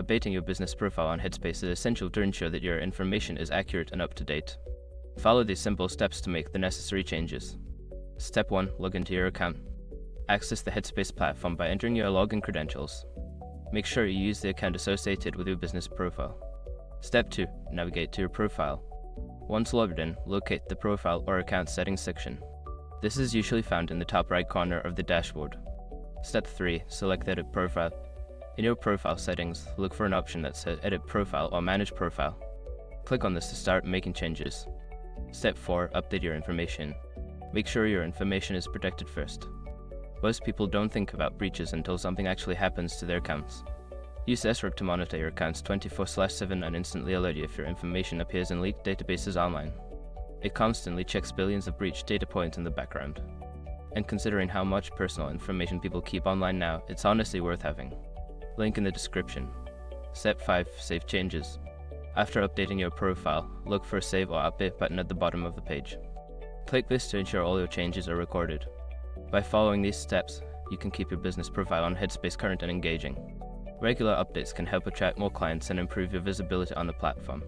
Updating your business profile on Headspace is essential to ensure that your information is accurate and up to date. Follow these simple steps to make the necessary changes. Step 1. Log into your account. Access the Headspace platform by entering your login credentials. Make sure you use the account associated with your business profile. Step 2. Navigate to your profile. Once logged in, locate the Profile or Account Settings section. This is usually found in the top right corner of the dashboard. Step 3. Select Edit Profile. In your profile settings, look for an option that says Edit Profile or Manage Profile. Click on this to start making changes. Step 4. Update your information. Make sure your information is protected first. Most people don't think about breaches until something actually happens to their accounts. Use SROC to monitor your accounts 24/7 and instantly alert you if your information appears in leaked databases online. It constantly checks billions of breached data points in the background. And considering how much personal information people keep online now, it's honestly worth having. Link in the description. Step 5. Save changes. After updating your profile, look for a Save or Update button at the bottom of the page. Click this to ensure all your changes are recorded. By following these steps, you can keep your business profile on Headspace current and engaging. Regular updates can help attract more clients and improve your visibility on the platform.